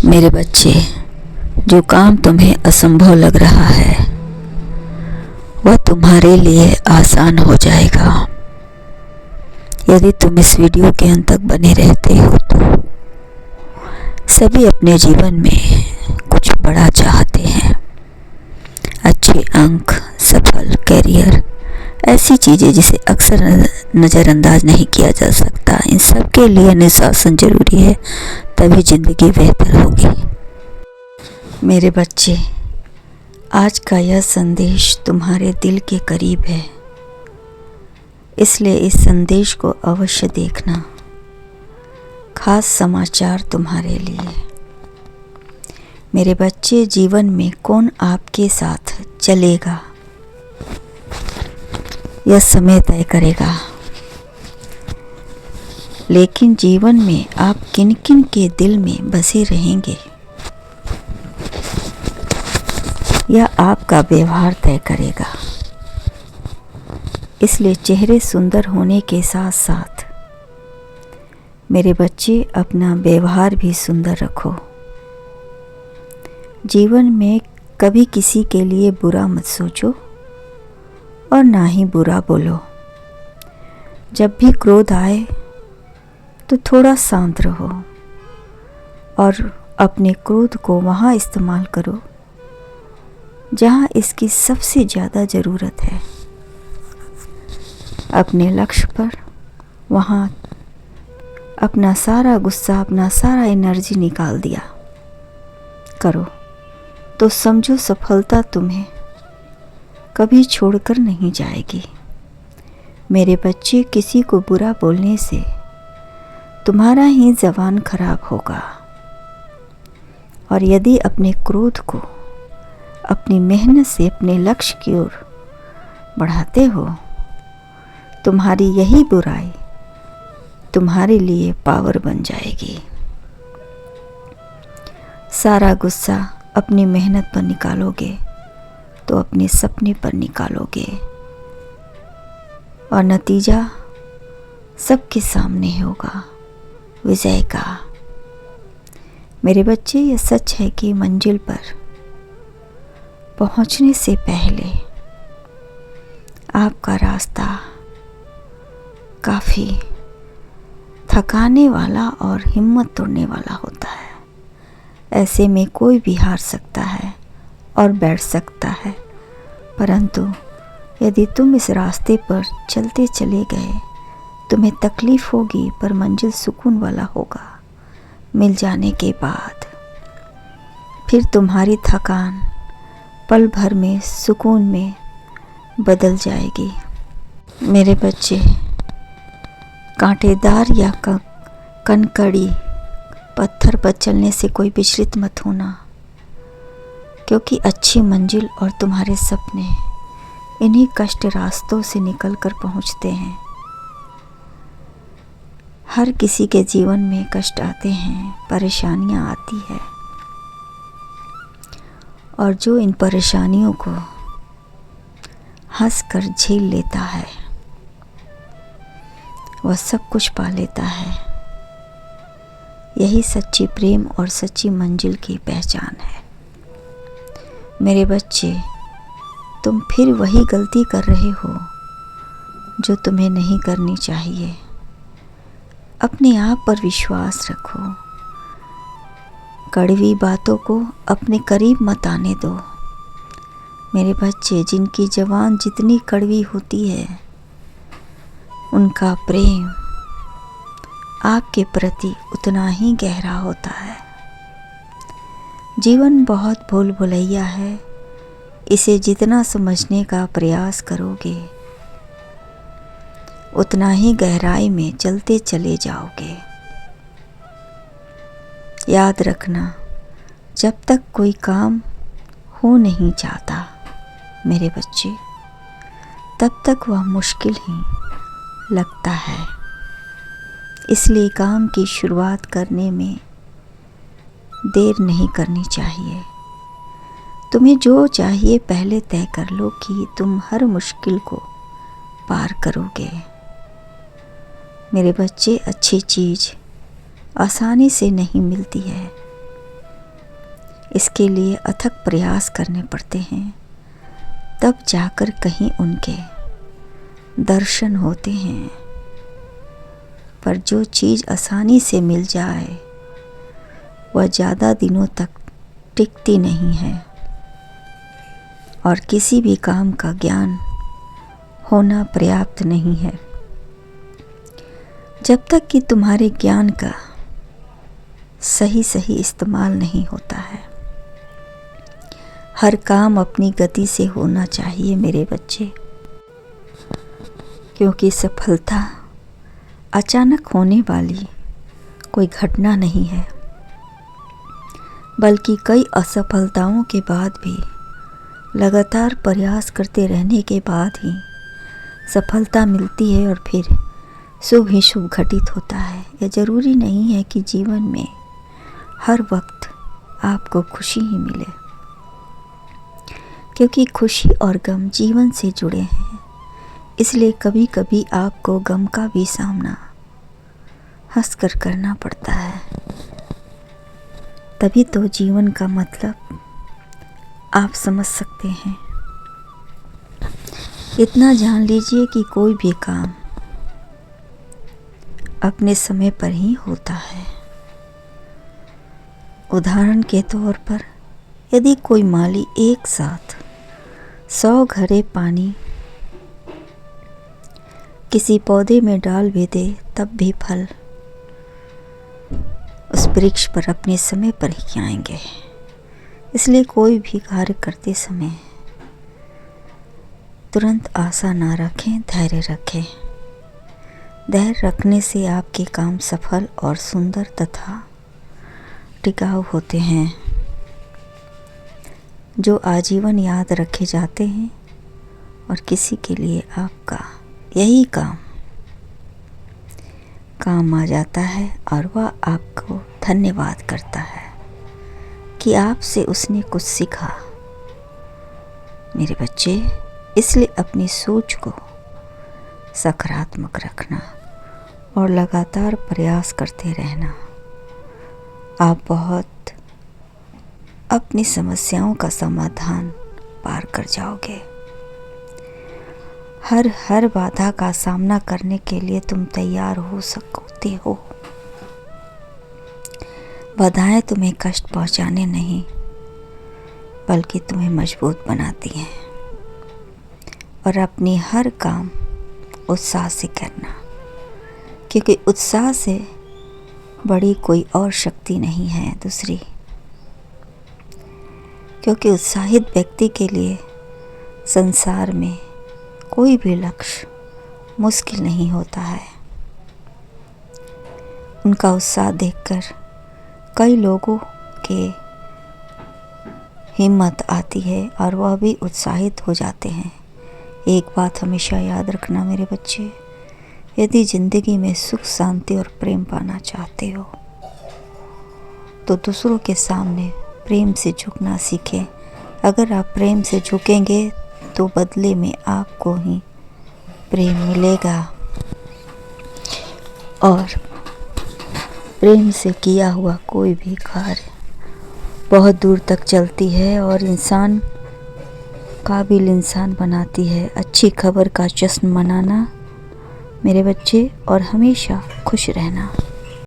मेरे बच्चे, जो काम तुम्हें असंभव लग रहा है वह तुम्हारे लिए आसान हो जाएगा यदि तुम इस वीडियो के अंत तक बने रहते हो। तो सभी अपने जीवन में कुछ बड़ा चाहते हैं, अच्छे अंक, सफल करियर, ऐसी चीज़ें जिसे अक्सर नज़रअंदाज नहीं किया जा सकता। इन सब के लिए अनुशासन जरूरी है, तभी ज़िंदगी बेहतर होगी। मेरे बच्चे, आज का यह संदेश तुम्हारे दिल के करीब है, इसलिए इस संदेश को अवश्य देखना। खास समाचार तुम्हारे लिए। मेरे बच्चे, जीवन में कौन आपके साथ चलेगा यह समय तय करेगा, लेकिन जीवन में आप किन किन के दिल में बसे रहेंगे यह आपका व्यवहार तय करेगा। इसलिए चेहरे सुंदर होने के साथ साथ मेरे बच्चे, अपना व्यवहार भी सुंदर रखो। जीवन में कभी किसी के लिए बुरा मत सोचो और ना ही बुरा बोलो। जब भी क्रोध आए तो थोड़ा शांत रहो और अपने क्रोध को वहाँ इस्तेमाल करो जहाँ इसकी सबसे ज़्यादा ज़रूरत है। अपने लक्ष्य पर वहाँ अपना सारा गुस्सा, अपना सारा एनर्जी निकाल दिया करो तो समझो सफलता तुम्हें कभी छोड़कर नहीं जाएगी। मेरे बच्चे, किसी को बुरा बोलने से तुम्हारा ही ज़बान खराब होगा, और यदि अपने क्रोध को अपनी मेहनत से अपने लक्ष्य की ओर बढ़ाते हो, तुम्हारी यही बुराई तुम्हारे लिए पावर बन जाएगी। सारा गुस्सा अपनी मेहनत पर निकालोगे तो अपने सपने पर निकालोगे और नतीजा सबके सामने होगा, विजय का। मेरे बच्चे, यह सच है कि मंजिल पर पहुंचने से पहले आपका रास्ता काफ़ी थकाने वाला और हिम्मत तोड़ने वाला होता है। ऐसे में कोई भी हार सकता है और बैठ सकता है, परंतु यदि तुम इस रास्ते पर चलते चले गए, तुम्हें तकलीफ़ होगी पर मंजिल सुकून वाला होगा। मिल जाने के बाद फिर तुम्हारी थकान पल भर में सुकून में बदल जाएगी। मेरे बच्चे, कांटेदार या कनकड़ी पत्थर पर चलने से कोई विचलित मत होना, क्योंकि अच्छी मंजिल और तुम्हारे सपने इन्हीं कष्ट रास्तों से निकलकर पहुंचते हैं। हर किसी के जीवन में कष्ट आते हैं, परेशानियां आती है, और जो इन परेशानियों को हंसकर झेल लेता है वह सब कुछ पा लेता है। यही सच्ची प्रेम और सच्ची मंजिल की पहचान है। मेरे बच्चे, तुम फिर वही गलती कर रहे हो जो तुम्हें नहीं करनी चाहिए। अपने आप पर विश्वास रखो। कड़वी बातों को अपने करीब मत आने दो। मेरे बच्चे, जिनकी ज़बान जितनी कड़वी होती है, उनका प्रेम आपके प्रति उतना ही गहरा होता है। जीवन बहुत भूल भुलैया है, इसे जितना समझने का प्रयास करोगे उतना ही गहराई में चलते चले जाओगे। याद रखना, जब तक कोई काम हो नहीं जाता मेरे बच्चे, तब तक वह मुश्किल ही लगता है। इसलिए काम की शुरुआत करने में देर नहीं करनी चाहिए। तुम्हें जो चाहिए पहले तय कर लो कि तुम हर मुश्किल को पार करोगे। मेरे बच्चे, अच्छी चीज़ आसानी से नहीं मिलती है, इसके लिए अथक प्रयास करने पड़ते हैं, तब जाकर कहीं उनके दर्शन होते हैं। पर जो चीज़ आसानी से मिल जाए वह ज़्यादा दिनों तक टिकती नहीं है, और किसी भी काम का ज्ञान होना पर्याप्त नहीं है जब तक कि तुम्हारे ज्ञान का सही इस्तेमाल नहीं होता है। हर काम अपनी गति से होना चाहिए मेरे बच्चे, क्योंकि सफलता अचानक होने वाली कोई घटना नहीं है, बल्कि कई असफलताओं के बाद भी लगातार प्रयास करते रहने के बाद ही सफलता मिलती है, और फिर शुभ ही शुभ घटित होता है। यह ज़रूरी नहीं है कि जीवन में हर वक्त आपको खुशी ही मिले, क्योंकि खुशी और गम जीवन से जुड़े हैं। इसलिए कभी कभी आपको गम का भी सामना हंसकर करना पड़ता है, तभी तो जीवन का मतलब आप समझ सकते हैं। इतना जान लीजिए कि कोई भी काम अपने समय पर ही होता है। उदाहरण के तौर पर यदि कोई माली एक साथ 100 घड़े पानी किसी पौधे में डाल भी दे, तब भी फल उस वृक्ष पर अपने समय पर ही आएंगे। इसलिए कोई भी कार्य करते समय तुरंत आशा ना रखें, धैर्य रखें। धैर्य रखने से आपके काम सफल और सुंदर तथा टिकाऊ होते हैं, जो आजीवन याद रखे जाते हैं, और किसी के लिए आपका यही काम आ जाता है, और वह आपको धन्यवाद करता है कि आपसे उसने कुछ सीखा। मेरे बच्चे, इसलिए अपनी सोच को सकारात्मक रखना और लगातार प्रयास करते रहना। आप बहुत अपनी समस्याओं का समाधान पार कर जाओगे। हर बाधा का सामना करने के लिए तुम तैयार हो सकते हो। बाधाएं तुम्हें कष्ट पहुंचाने नहीं, बल्कि तुम्हें मजबूत बनाती हैं। और अपनी हर काम उत्साह से करना, क्योंकि उत्साह से बड़ी कोई और शक्ति नहीं है दूसरी। क्योंकि उत्साहित व्यक्ति के लिए संसार में कोई भी लक्ष्य मुश्किल नहीं होता है। उनका उत्साह देखकर कई लोगों के हिम्मत आती है और वह भी उत्साहित हो जाते हैं। एक बात हमेशा याद रखना मेरे बच्चे, यदि ज़िंदगी में सुख, शांति और प्रेम पाना चाहते हो तो दूसरों के सामने प्रेम से झुकना सीखें। अगर आप प्रेम से झुकेंगे तो बदले में आपको ही प्रेम मिलेगा, और प्रेम से किया हुआ कोई भी कार्य बहुत दूर तक चलती है और इंसान काबिल इंसान बनाती है। अच्छी खबर का जश्न मनाना मेरे बच्चे, और हमेशा खुश रहना।